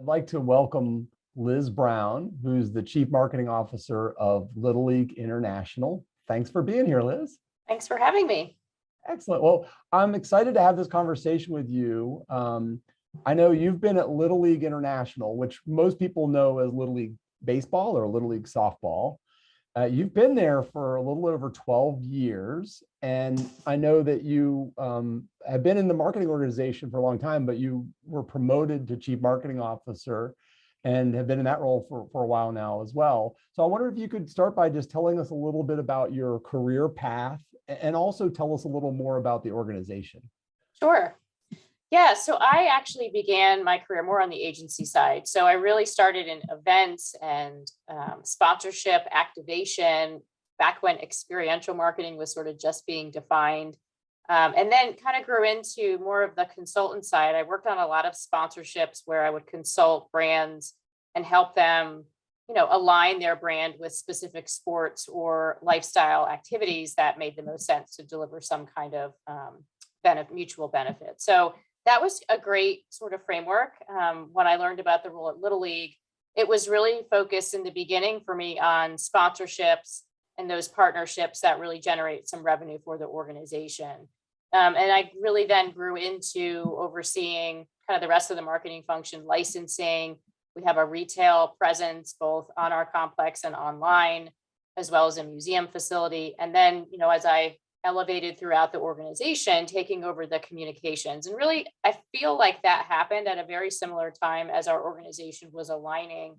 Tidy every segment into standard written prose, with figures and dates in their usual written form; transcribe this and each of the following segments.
like to welcome Liz Brown, who's the Chief Marketing Officer of Little League International. Thanks for being here, Liz. Thanks for having me. Excellent. Well, I'm excited to have this conversation with you. I know you've been at Little League International, which most people know as Little League Baseball or Little League Softball. You've been there for a little over 12 years, and I know that you have been in the marketing organization for a long time, but you were promoted to Chief Marketing Officer and have been in that role for a while now as well. So I wonder if you could start by just telling us a little bit about your career path and also tell us a little more about the organization. Sure. Yeah, so I actually began my career more on the agency side. So I really started in events and sponsorship, activation, back when experiential marketing was sort of just being defined. And then kind of grew into more of the consultant side. I worked on a lot of sponsorships where I would consult brands and help them, align their brand with specific sports or lifestyle activities that made the most sense to deliver some kind of mutual benefit. So that was a great sort of framework. When I learned about the role at Little League, it was really focused in the beginning for me on sponsorships and those partnerships that really generate some revenue for the organization. And I really then grew into overseeing kind of the rest of the marketing function, licensing. We have a retail presence both on our complex and online, as well as a museum facility. And then, as I elevated throughout the organization, taking over the communications. And really, I feel like that happened at a very similar time as our organization was aligning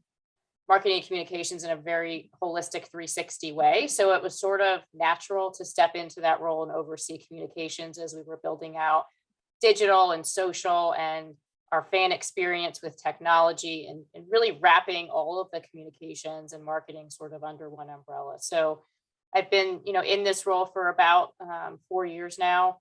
marketing and communications in a very holistic 360 way. So it was sort of natural to step into that role and oversee communications as we were building out digital and social and our fan experience with technology and really wrapping all of the communications and marketing sort of under one umbrella. So I've been, in this role for about 4 years now,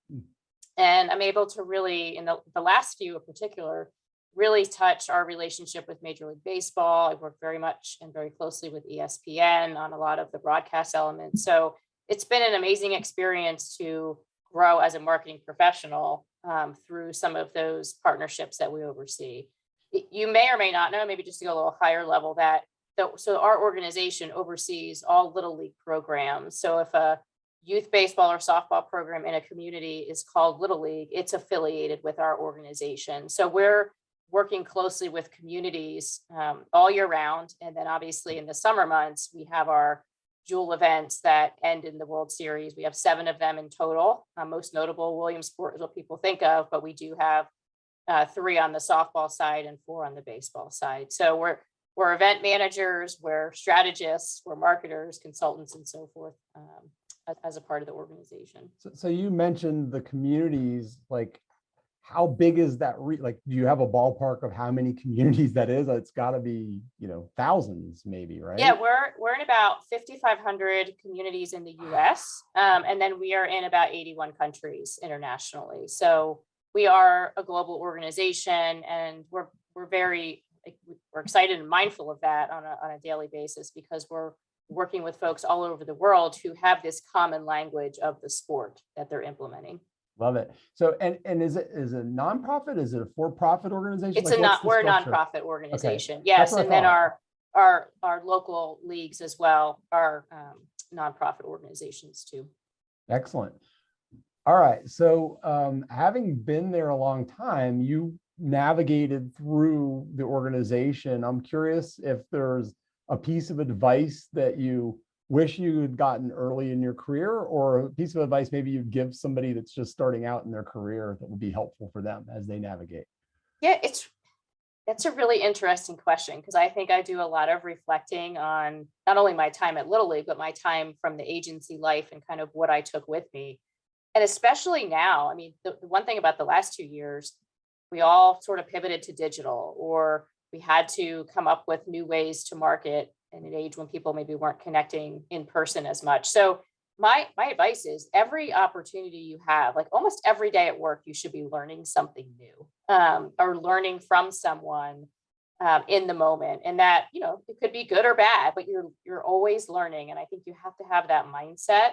and I'm able to really, in the last few in particular, really touch our relationship with Major League Baseball. I've worked very much and very closely with ESPN on a lot of the broadcast elements. So it's been an amazing experience to grow as a marketing professional through some of those partnerships that we oversee. You may or may not know, maybe just to go a little higher level, that so our organization oversees all Little League programs. So if a youth baseball or softball program in a community is called Little League, it's affiliated with our organization. So we're working closely with communities all year round. And then obviously in the summer months, we have our jewel events that end in the World Series. We have 7 of them in total. Most notable, Williamsport is what people think of, but we do have 3 on the softball side and 4 on the baseball side. So we're event managers, we're strategists, we're marketers, consultants, and so forth as a part of the organization. So you mentioned the communities, like how big is that? Do you have a ballpark of how many communities that is? It's got to be, thousands maybe, right? Yeah, we're in about 5,500 communities in the US, and then we are in about 81 countries internationally. So we are a global organization, and we're excited and mindful of that on a daily basis, because we're working with folks all over the world who have this common language of the sport that they're implementing. Love it. So, and is it a nonprofit? Is it a for-profit organization? We're a nonprofit organization. Okay. Yes, and then our local leagues as well are nonprofit organizations too. Excellent. All right. So, having been there a long time, you navigated through the organization. I'm curious if there's a piece of advice that you wish you had gotten early in your career, or a piece of advice maybe you'd give somebody that's just starting out in their career that would be helpful for them as they navigate. Yeah, that's a really interesting question, because I think I do a lot of reflecting on not only my time at Little League, but my time from the agency life and kind of what I took with me. And especially now, I mean, the one thing about the last 2 years, we all sort of pivoted to digital, or we had to come up with new ways to market in an age when people maybe weren't connecting in person as much. So my advice is every opportunity you have, like almost every day at work, you should be learning something new or learning from someone in the moment. And that, it could be good or bad, but you're always learning. And I think you have to have that mindset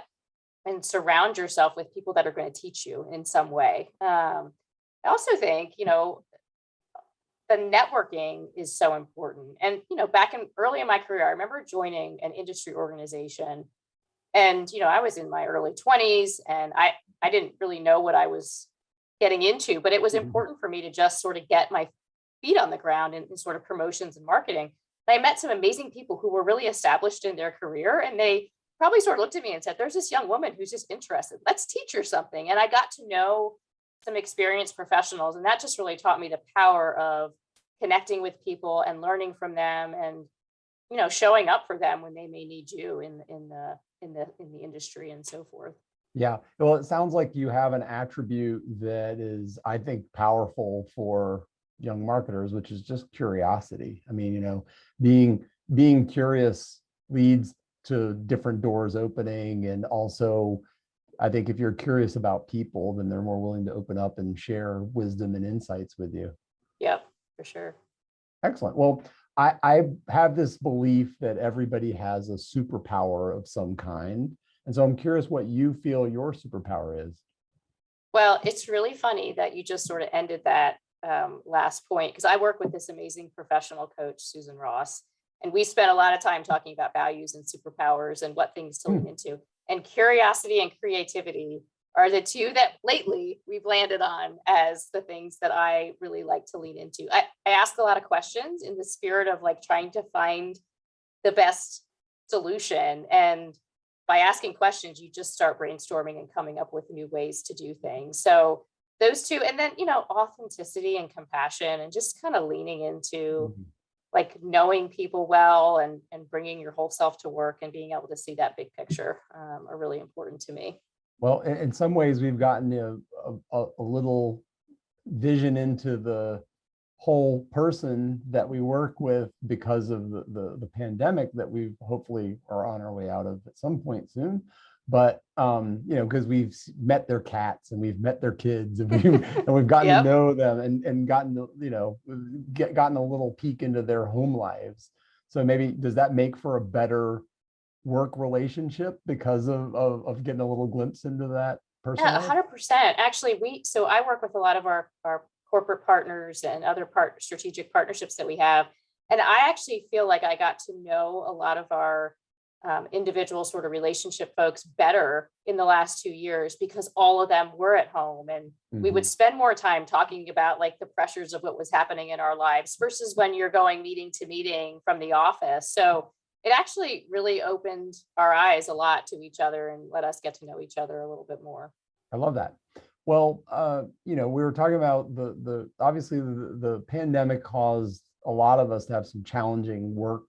and surround yourself with people that are going to teach you in some way. I also think, the networking is so important. And, back early in my career, I remember joining an industry organization, and, I was in my early 20s, and I didn't really know what I was getting into, but it was important for me to just sort of get my feet on the ground in sort of promotions and marketing. And I met some amazing people who were really established in their career, and they probably sort of looked at me and said, there's this young woman who's just interested. Let's teach her something. And I got to know some experienced professionals, and that just really taught me the power of connecting with people and learning from them, and showing up for them when they may need you in the industry and so forth. Yeah. Well, it sounds like you have an attribute that is, I think, powerful for young marketers, which is just curiosity. I mean, being curious leads to different doors opening. And also, I think if you're curious about people, then they're more willing to open up and share wisdom and insights with you. Yep, for sure. Excellent. Well, I have this belief that everybody has a superpower of some kind. And so I'm curious what you feel your superpower is. Well, it's really funny that you just sort of ended that last point, because I work with this amazing professional coach, Susan Ross, and we spent a lot of time talking about values and superpowers and what things to lean into. And curiosity and creativity are the two that lately we've landed on as the things that I really like to lean into. I ask a lot of questions in the spirit of like trying to find the best solution. And by asking questions, you just start brainstorming and coming up with new ways to do things. So those two, and then, authenticity and compassion, and just kind of leaning into like knowing people well and bringing your whole self to work and being able to see that big picture are really important to me. Well, in some ways, we've gotten a little vision into the whole person that we work with because of the pandemic that we hopefully are on our way out of at some point soon. But because we've met their cats and we've met their kids, and we've gotten to know them and gotten gotten a little peek into their home lives. So maybe does that make for a better work relationship because of getting a little glimpse into that person? Yeah, 100%. Actually, so I work with a lot of our corporate partners and other strategic partnerships that we have. And I actually feel like I got to know a lot of our individual sort of relationship folks better in the last 2 years, because all of them were at home, and we would spend more time talking about like the pressures of what was happening in our lives versus when you're going meeting to meeting from the office. So it actually really opened our eyes a lot to each other and let us get to know each other a little bit more. I love that. Well, we were talking about the obviously the pandemic caused a lot of us to have some challenging work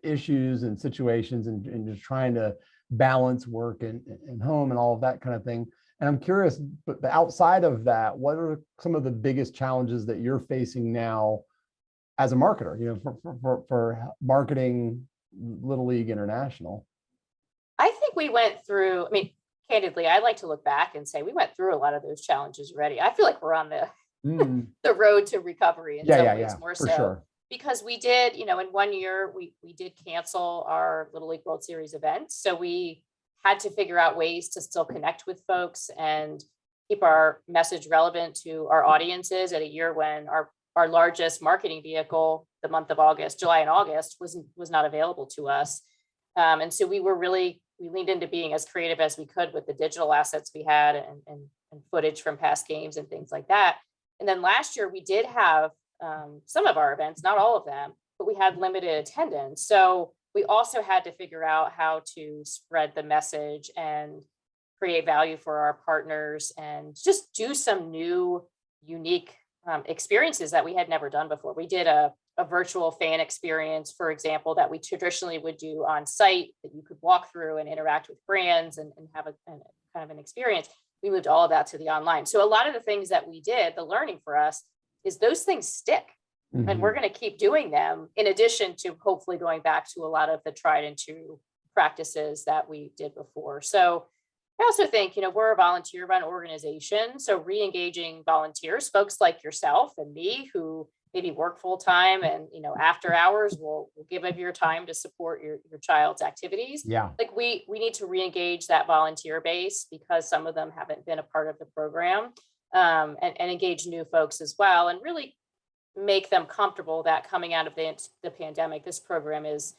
issues and situations, and just trying to balance work and home and all of that kind of thing. And I'm curious, but outside of that, what are some of the biggest challenges that you're facing now as a marketer, for marketing Little League International? I think we went through, candidly, I like to look back and say we went through a lot of those challenges already. I feel like we're on the road to recovery in some ways, more so. Sure. Because we did, in 1 year, we did cancel our Little League World Series event. So we had to figure out ways to still connect with folks and keep our message relevant to our audiences at a year when our largest marketing vehicle, the month of August, July and August, was not available to us. And so we leaned into being as creative as we could with the digital assets we had and footage from past games and things like that. And then last year we did have some of our events, not all of them, but we had limited attendance. So we also had to figure out how to spread the message and create value for our partners and just do some new, unique experiences that we had never done before. We did a virtual fan experience, for example, that we traditionally would do on site that you could walk through and interact with brands and have a kind of an experience. We moved all of that to the online. So a lot of the things that we did, the learning for us is those things stick, and we're going to keep doing them in addition to hopefully going back to a lot of the tried and true practices that we did before. So I also think, we're a volunteer run organization. So re-engaging volunteers, folks like yourself and me who maybe work full time and, after hours will give of your time to support your child's activities. Yeah. Like we need to re-engage that volunteer base because some of them haven't been a part of the program, and engage new folks as well. And really make them comfortable that coming out of the pandemic, this program is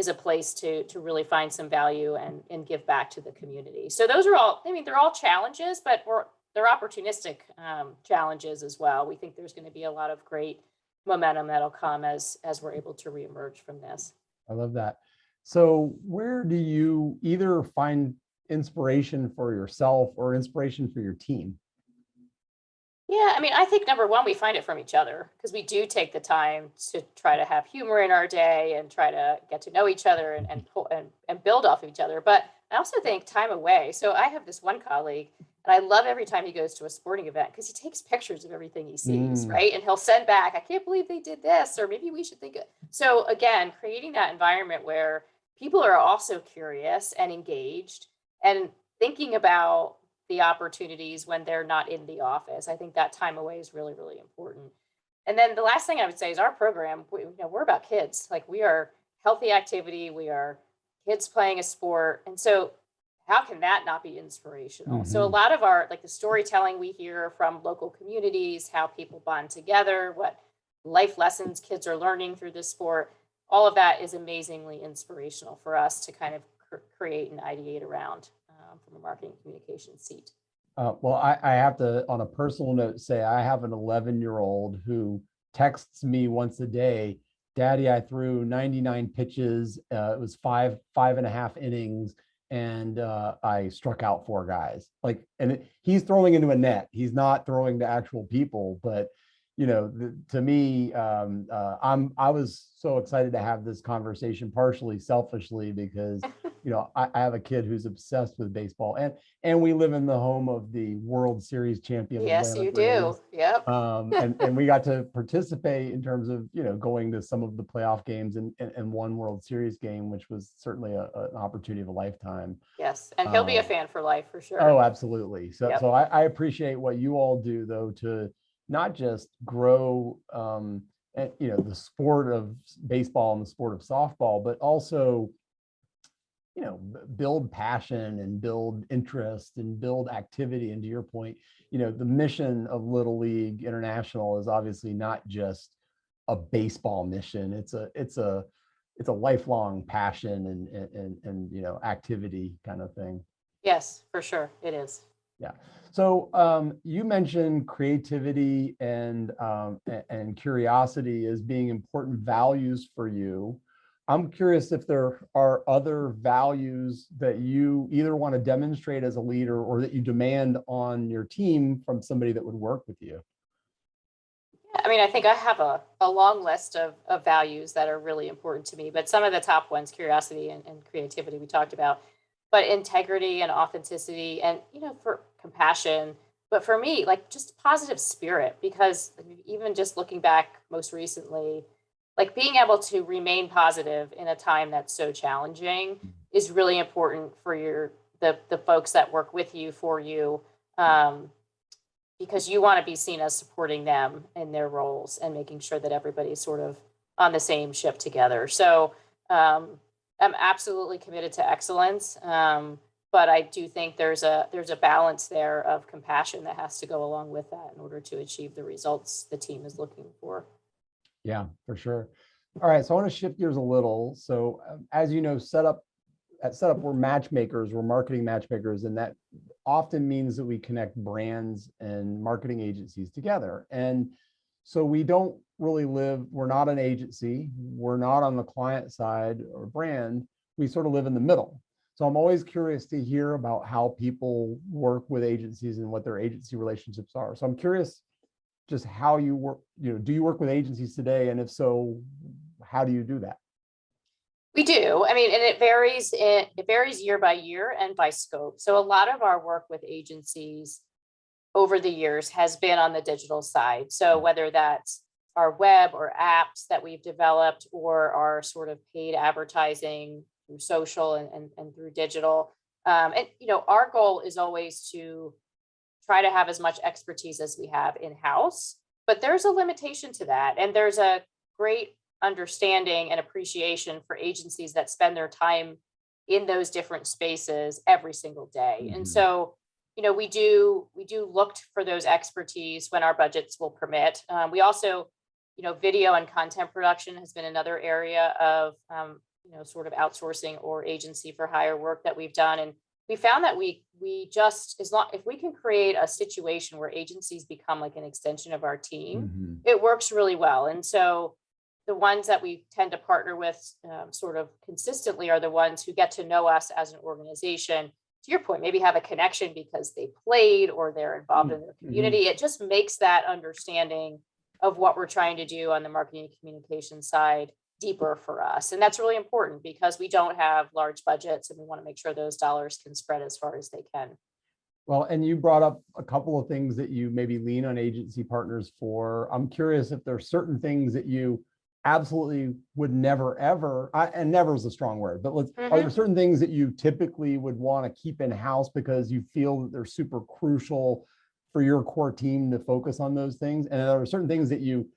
a place to really find some value and give back to the community. So those are all, I mean, they're all challenges, but they're opportunistic challenges as well. We think there's going to be a lot of great momentum that'll come as we're able to reemerge from this. I love that. So where do you either find inspiration for yourself or inspiration for your team? Yeah, I mean, I think number one, we find it from each other because we do take the time to try to have humor in our day and try to get to know each other and build off of each other. But I also think time away. So I have this one colleague, and I love every time he goes to a sporting event because he takes pictures of everything he sees, right? And he'll send back, I can't believe they did this, or maybe we should think of. So again, creating that environment where people are also curious and engaged and thinking about the opportunities when they're not in the office. I think that time away is really, really important. And then the last thing I would say is our program, we're about kids. Like, we are healthy activity. We are kids playing a sport. And so how can that not be inspirational? So a lot of our, like the storytelling we hear from local communities, how people bond together, what life lessons kids are learning through this sport, all of that is amazingly inspirational for us to kind of create and ideate around from a marketing communication seat. Well, I have to, on a personal note, say I have an 11-year-old who texts me once a day, Daddy, I threw 99 pitches. It was five and a half innings, and I struck out 4 guys. Like, and he's throwing into a net. He's not throwing to actual people, but to me, I was so excited to have this conversation, partially selfishly, because I have a kid who's obsessed with baseball, and we live in the home of the World Series champion. Yes, you do. Yep. And we got to participate in terms of going to some of the playoff games and one World Series game, which was certainly an opportunity of a lifetime. Yes, and he'll be a fan for life for sure. Oh, absolutely. So Yep. so I appreciate what you all do, though, to not just grow the sport of baseball and the sport of softball, but also build passion and build interest and build activity. And to your point, the mission of Little League International is obviously not just a baseball mission. It's a lifelong passion and activity kind of thing. Yes, for sure, it is. Yeah. So you mentioned creativity and curiosity as being important values for you. I'm curious if there are other values that you either want to demonstrate as a leader or that you demand on your team from somebody that would work with you. I mean, I think I have a long list of values that are really important to me, but some of the top ones, curiosity and creativity, we talked about, but integrity and authenticity and, for compassion, but for me, like, just positive spirit, because even just looking back most recently, like, being able to remain positive in a time that's so challenging is really important for the folks that work with you, for you, because you want to be seen as supporting them in their roles and making sure that everybody's sort of on the same ship together. So I'm absolutely committed to excellence, but I do think there's a balance there of compassion that has to go along with that in order to achieve the results the team is looking for. Yeah, for sure. All right, so I want to shift gears a little. So as you know, Setup, we're matchmakers, we're marketing matchmakers, and that often means that we connect brands and marketing agencies together. And so we don't really we're not an agency, we're not on the client side or brand, we sort of live in the middle. So I'm always curious to hear about how people work with agencies and what their agency relationships are. So I'm curious just how you work, do you work with agencies today? And if so, how do you do that? We do. I mean, and it varies year by year and by scope. So a lot of our work with agencies over the years has been on the digital side. So whether that's our web or apps that we've developed, or our sort of paid advertising through social and through digital. And our goal is always to try to have as much expertise as we have in-house, but there's a limitation to that. And there's a great understanding and appreciation for agencies that spend their time in those different spaces every single day. And so, we do look for those expertise when our budgets will permit. We also Video and content production has been another area of, sort of outsourcing or agency for hire work that we've done. And we found that we just, if we can create a situation where agencies become like an extension of our team, it works really well. And so the ones that we tend to partner with sort of consistently are the ones who get to know us as an organization. To your point, maybe have a connection because they played or they're involved in their community. It just makes that understanding of what we're trying to do on the marketing and communication side deeper for us. And that's really important because we don't have large budgets and we want to make sure those dollars can spread as far as they can. Well, and you brought up a couple of things that you maybe lean on agency partners for. I'm curious if there are certain things that you absolutely would never, ever, and never is a strong word, but are there certain things that you typically would want to keep in-house because you feel that they're super crucial for your core team to focus on those things? And there are certain things that you,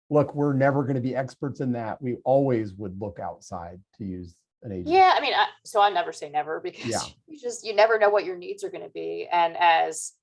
look, we're never going to be experts in that. We always would look outside to use an agency. Yeah, I mean, so I never say never because you never know what your needs are going to be. And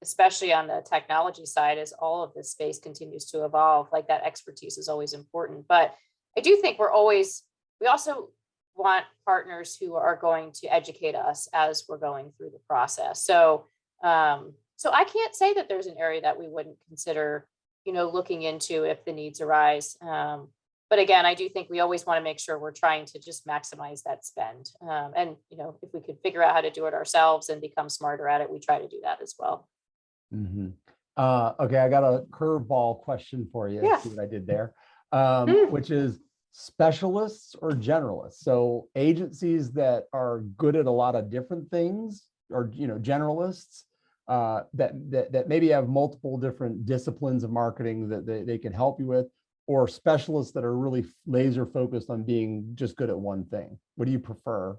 especially on the technology side, as all of this space continues to evolve, like that expertise is always important. But I do think we also want partners who are going to educate us as we're going through the process. So I can't say that there's an area that we wouldn't consider, looking into if the needs arise. But again, I do think we always want to make sure we're trying to just maximize that spend. And, if we could figure out how to do it ourselves and become smarter at it, we try to do that as well. Okay, I got a curveball question for you. Yeah. See what I did there, which is specialists or generalists. So agencies that are good at a lot of different things, or generalists that maybe have multiple different disciplines of marketing that they can help you with, or specialists that are really laser focused on being just good at one thing. What do you prefer?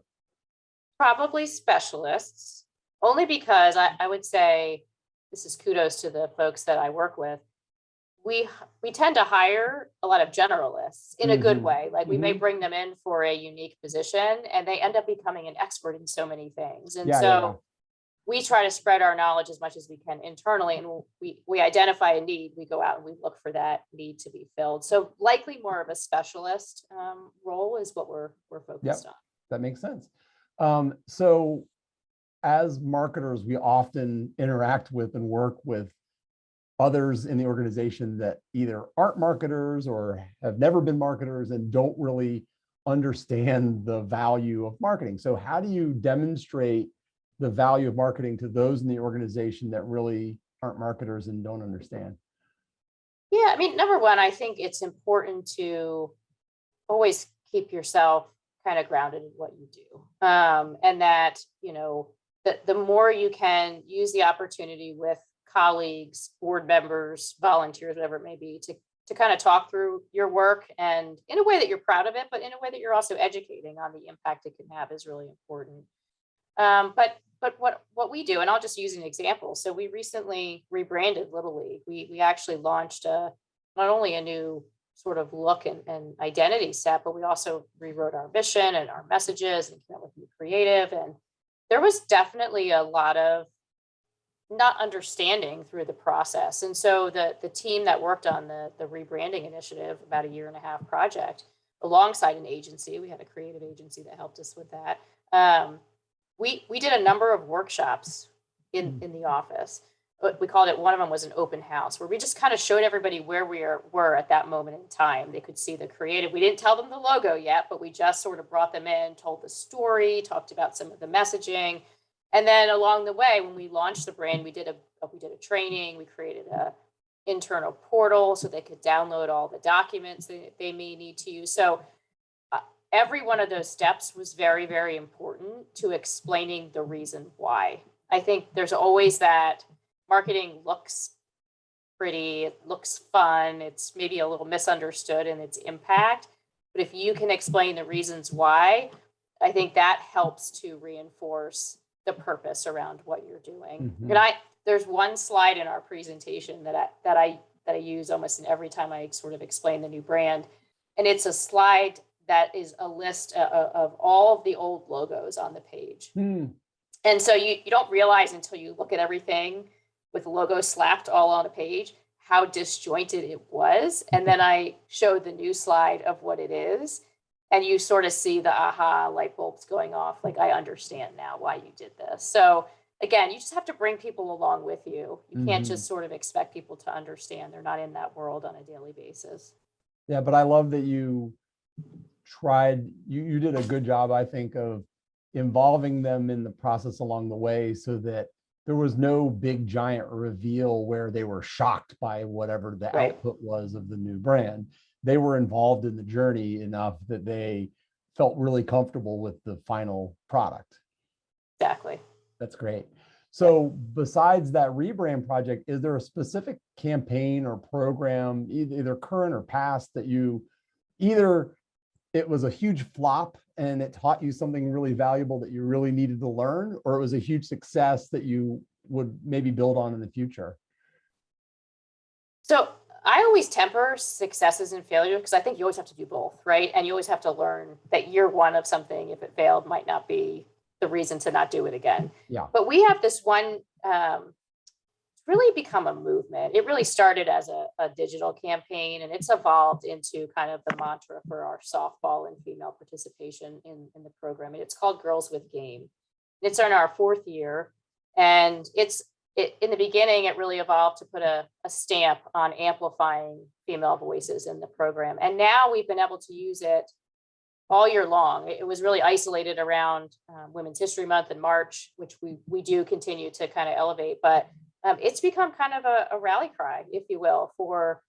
Probably specialists, only because I would say, this is kudos to the folks that I work with. We tend to hire a lot of generalists in a good way. Like we may bring them in for a unique position and they end up becoming an expert in so many things. And we try to spread our knowledge as much as we can internally, and we identify a need, we go out and we look for that need to be filled. So likely more of a specialist role is what we're focused on. That makes sense. So as marketers, we often interact with and work with others in the organization that either aren't marketers or have never been marketers and don't really understand the value of marketing. So how do you demonstrate the value of marketing to those in the organization that really aren't marketers and don't understand? Yeah, I mean, number one, I think it's important to always keep yourself kind of grounded in what you do. And that, the more you can use the opportunity with colleagues, board members, volunteers, whatever it may be, to kind of talk through your work, and in a way that you're proud of it, but in a way that you're also educating on the impact it can have is really important. But what we do, and I'll just use an example. So we recently rebranded Little League. We actually launched not only a new sort of look and identity set, but we also rewrote our mission and our messages and came up with new creative. And there was definitely a lot of not understanding through the process. And so the team that worked on the rebranding initiative, about a 1.5-year project, alongside an agency, we had a creative agency that helped us with that. We did a number of workshops in the office. We called it, one of them was an open house, where we just kind of showed everybody where we were at that moment in time. They could see the creative. We didn't tell them the logo yet, but we just sort of brought them in, told the story, talked about some of the messaging. And then along the way, when we launched the brand, we did a training. We created a internal portal so they could download all the documents they may need to use. So every one of those steps was very, very important to explaining the reason why. I think there's always that marketing looks pretty, it looks fun, it's maybe a little misunderstood in its impact. But if you can explain the reasons why, I think that helps to reinforce the purpose around what you're doing. And there's one slide in our presentation that I use almost in every time I sort of explain the new brand. And it's a slide that is a list of all of the old logos on the page. And so you don't realize until you look at everything with logos slapped all on a page, how disjointed it was. And then I showed the new slide of what it is. And you sort of see the aha light bulbs going off. Like, I understand now why you did this. So again, you just have to bring people along with you. You can't just sort of expect people to understand. They're not in that world on a daily basis. Yeah, but I love that you you did a good job, I think, of involving them in the process along the way so that there was no big giant reveal where they were shocked by whatever the output was of the new brand. They were involved in the journey enough that they felt really comfortable with the final product. Exactly. That's great. So besides that rebrand project, is there a specific campaign or program, either current or past, that you either it was a huge flop and it taught you something really valuable that you really needed to learn, or it was a huge success that you would maybe build on in the future? So I always temper successes and failure because I think you always have to do both, right? And you always have to learn that year one of something, if it failed, might not be the reason to not do it again. Yeah. But we have this one really become a movement. It really started as a digital campaign, and it's evolved into kind of the mantra for our softball and female participation in the program. And it's called Girls with Game. It's in our 4th year. And in the beginning, it really evolved to put a stamp on amplifying female voices in the program. And now we've been able to use it all year long. It was really isolated around Women's History Month in March, which we do continue to kind of elevate. But it's become kind of a rally cry, if you will, for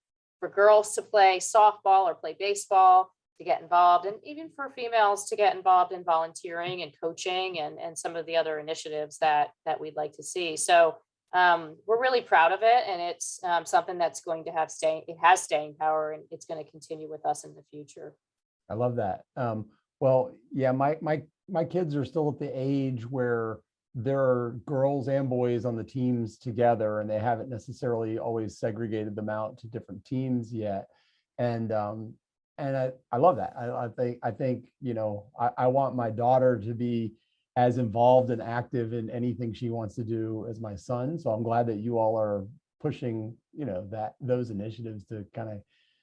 girls to play softball or play baseball, to get involved, and even for females to get involved in volunteering and coaching and some of the other initiatives that we'd like to see. So we're really proud of it, and it's something that's going to have staying power, and it's going to continue with us in the future. I love that. Well, yeah, my kids are still at the age where there are girls and boys on the teams together, and they haven't necessarily always segregated them out to different teams yet. And I love that. I think, you know, I want my daughter to be as involved and active in anything she wants to do as my son. So I'm glad that you all are pushing, you know, those initiatives to kind of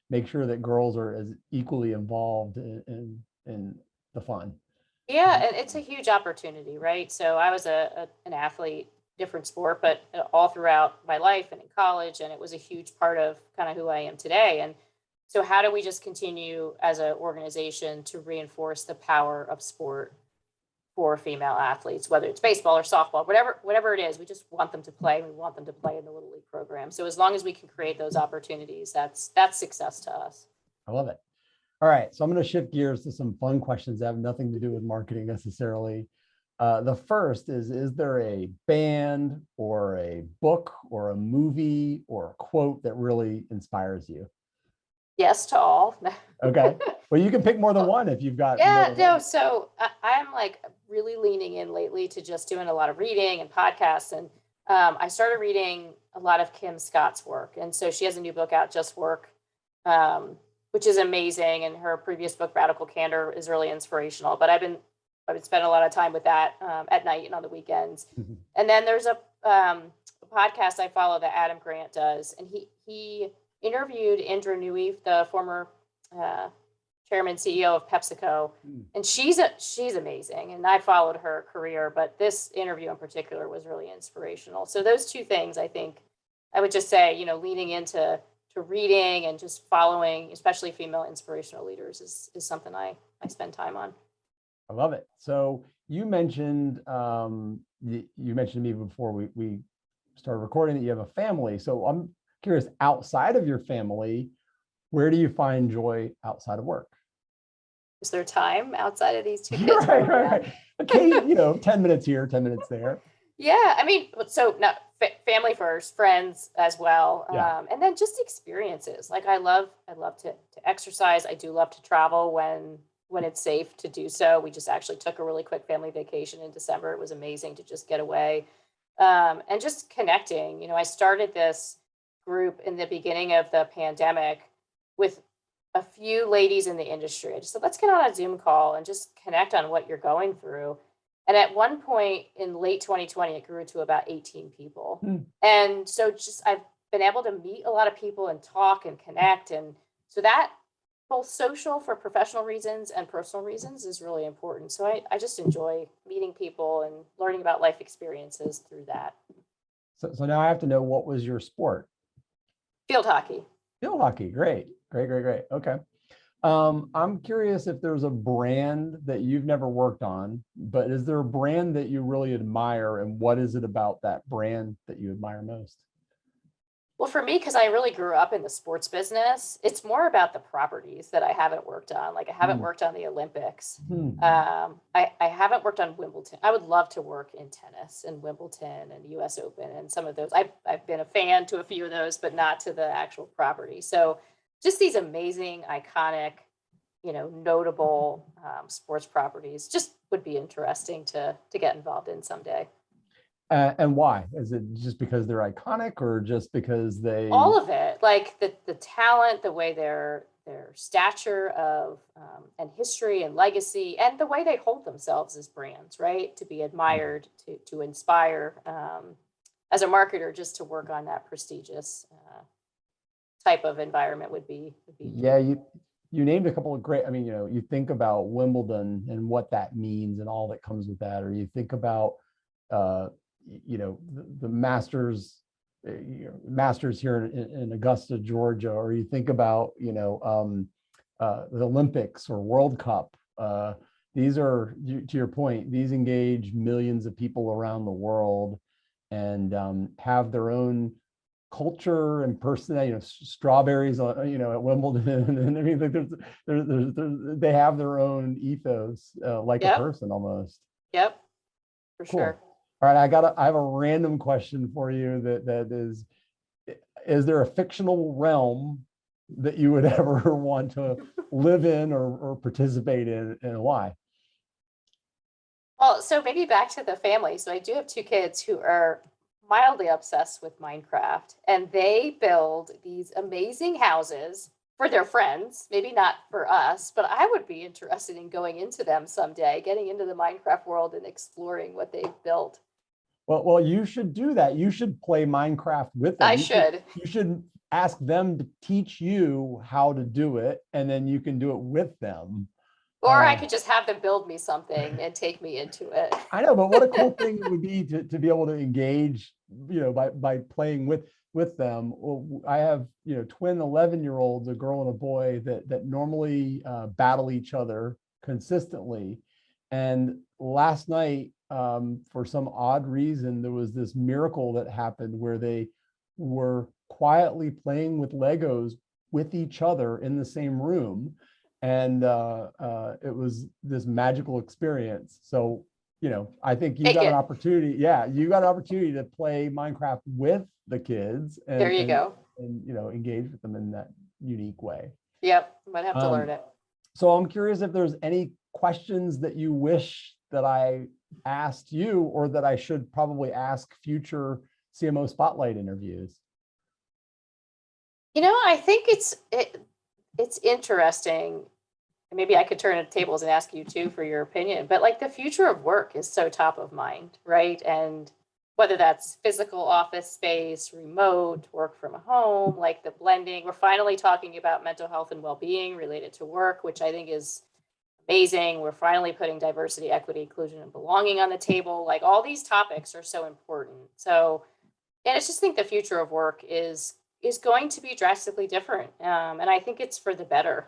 make sure that girls are as equally involved in the fun. Yeah, and it's a huge opportunity, right? So I was an athlete, different sport, but all throughout my life and in college, and it was a huge part of kind of who I am today. And so how do we just continue as an organization to reinforce the power of sport for female athletes, whether it's baseball or softball, whatever it is? We just want them to play. We want them to play in the Little League program. So as long as we can create those opportunities, that's success to us. I love it. All right, so I'm going to shift gears to some fun questions that have nothing to do with marketing necessarily. The first is there a band or a book or a movie or a quote that really inspires you? Yes to all. Okay. Well, you can pick more than one if you've got. Yeah, no. So I'm like really leaning in lately to just doing a lot of reading and podcasts. And I started reading a lot of Kim Scott's work. And so she has a new book out, Just Work, which is amazing. And her previous book, Radical Candor, is really inspirational. But I've been spending a lot of time with that at night and on the weekends. And then there's a podcast I follow that Adam Grant does. And he interviewed Indra Nooyi, the former chairman CEO of PepsiCo, and she's amazing, and I followed her career, but this interview in particular was really inspirational. So those two things, I think I would just say, you know, leaning into reading and just following, especially female inspirational leaders, is something I spend time on. I love it. So you mentioned to me before we started recording that you have a family. So I'm curious, outside of your family, where do you find joy outside of work? Is there time outside of these two kids? Right. Okay, 10 minutes here, 10 minutes there. Yeah, I mean, so no, family first, friends as well, Yeah. And then just experiences. Like I love to exercise. I do love to travel when it's safe to do so. We just actually took a really quick family vacation in December. It was amazing to just get away and just connecting. You know, I started this group in the beginning of the pandemic with a few ladies in the industry. I just said, let's get on a Zoom call and just connect on what you're going through. And at one point in late 2020, it grew to about 18 people. And so I've been able to meet a lot of people and talk and connect. And so that both social for professional reasons and personal reasons is really important. So I just enjoy meeting people and learning about life experiences through that. So now I have to know, what was your sport? Field hockey. Field hockey. Great. Okay. I'm curious if there's a brand that you've never worked on, but is there a brand that you really admire, and what is it about that brand that you admire most? Well, for me, because I really grew up in the sports business, it's more about the properties that I haven't worked on. Like I haven't worked on the Olympics. I haven't worked on Wimbledon. I would love to work in tennis and Wimbledon and US Open and some of those. I've been a fan to a few of those, but not to the actual property. So just these amazing, iconic, notable sports properties just would be interesting to get involved in someday. And why? Is it just because they're iconic, or just because they? All of it, like the talent, the way their stature of and history and legacy, and the way they hold themselves as brands, right? To be admired, to inspire, as a marketer, just to work on that prestigious type of environment would be. Yeah, you named a couple of great. I mean, you think about Wimbledon and what that means and all that comes with that, or you think about the Masters, Masters here in Augusta, Georgia, or you think about the Olympics or World Cup. These are, to your point, these engage millions of people around the world and have their own culture and personality. Strawberries at Wimbledon, and I mean, they have their own ethos, like a person almost. Yep, for Cool. sure. All right, I have a random question for you that is there a fictional realm that you would ever want to live in or participate in, and why? Well, so maybe back to the family. So I do have two kids who are mildly obsessed with Minecraft, and they build these amazing houses for their friends, maybe not for us, but I would be interested in going into them someday, getting into the Minecraft world and exploring what they've built. Well, you should do that. You should play Minecraft with them. I should. You should ask them to teach you how to do it, and then you can do it with them. Or I could just have them build me something and take me into it. I know, but what a cool thing it would be to be able to engage, by playing with them. Well, I have, twin 11-year-olds, a girl and a boy, that normally battle each other consistently. And last night, for some odd reason, there was this miracle that happened where they were quietly playing with Legos with each other in the same room. And it was this magical experience. So, I think you got an opportunity. Yeah, you got an opportunity to play Minecraft with the kids. And, there you go. And engage with them in that unique way. Yep, might have to learn it. So I'm curious if there's any questions that you wish that I asked you, or that I should probably ask future CMO Spotlight interviews. I think it's interesting. Maybe I could turn the tables and ask you too for your opinion, but like the future of work is so top of mind, right? And whether that's physical office space, remote, work from home, like the blending, we're finally talking about mental health and well-being related to work, which I think is amazing. We're finally putting diversity, equity, inclusion, and belonging on the table. Like all these topics are so important. So, and I just think the future of work is going to be drastically different. And I think it's for the better.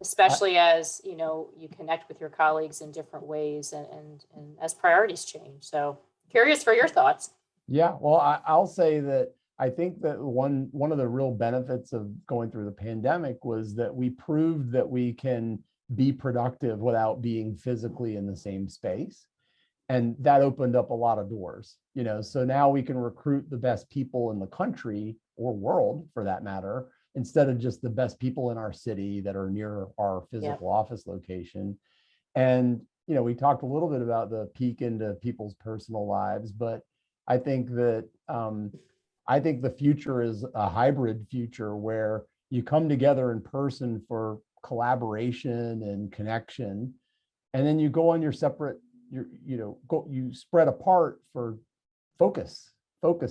Especially as you connect with your colleagues in different ways and as priorities change. So curious for your thoughts. Yeah, well, I'll say that I think that one of the real benefits of going through the pandemic was that we proved that we can be productive without being physically in the same space. And that opened up a lot of doors, so now we can recruit the best people in the country or world, for that matter, instead of just the best people in our city that are near our physical office location. And, we talked a little bit about the peek into people's personal lives, but I think that the future is a hybrid future where you come together in person for collaboration and connection, and then you go on your separate, you spread apart for focus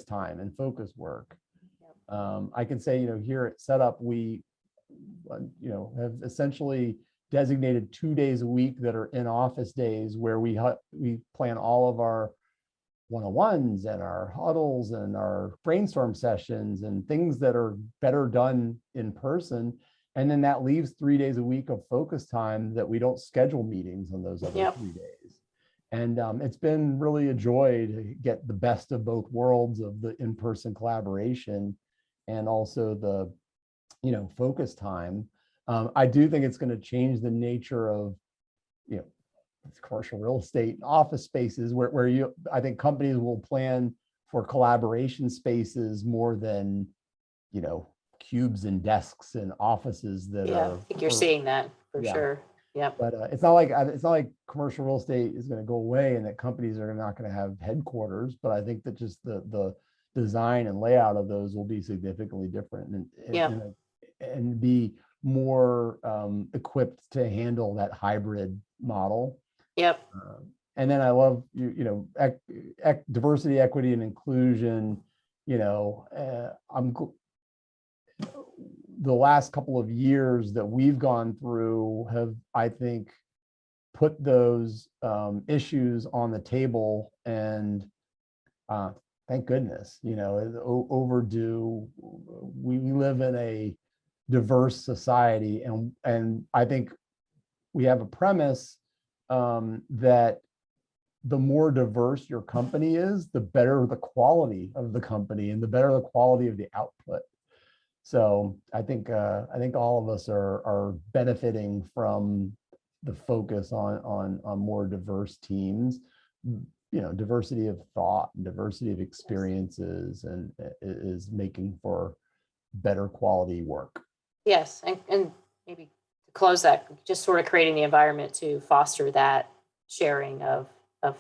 time and focus work. I can say, here at Setup, we, have essentially designated 2 days a week that are in office days where we plan all of our one-on-ones and our huddles and our brainstorm sessions and things that are better done in person. And then that leaves 3 days a week of focus time that we don't schedule meetings on those other 3 days. And it's been really a joy to get the best of both worlds of the in-person collaboration and also the, focus time. I do think it's going to change the nature of, commercial real estate and office spaces where I think companies will plan for collaboration spaces more than, cubes and desks and offices that are. I think you're seeing that for sure. Yeah. But it's not like commercial real estate is going to go away and that companies are not going to have headquarters. But I think that just the design and layout of those will be significantly different and be more equipped to handle that hybrid model. Yep. And then I love diversity, equity, and inclusion. The last couple of years that we've gone through have, I think, put those issues on the table, and thank goodness, overdue. We live in a diverse society, and I think we have a premise that the more diverse your company is, the better the quality of the company and the better the quality of the output. So I think all of us are benefiting from the focus on more diverse teams, diversity of thought and diversity of experiences, and is making for better quality work. Yes, and maybe to close that, just sort of creating the environment to foster that sharing of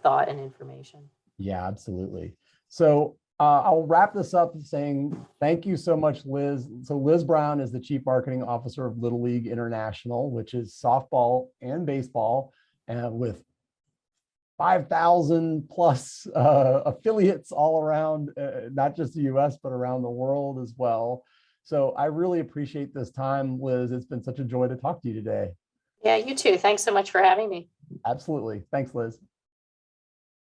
thought and information. Yeah, absolutely. So I'll wrap this up saying thank you so much, Liz. So Liz Brown is the Chief Marketing Officer of Little League International, which is softball and baseball, with 5,000 plus affiliates all around, not just the US, but around the world as well. So I really appreciate this time, Liz. It's been such a joy to talk to you today. Yeah, you too. Thanks so much for having me. Absolutely. Thanks, Liz.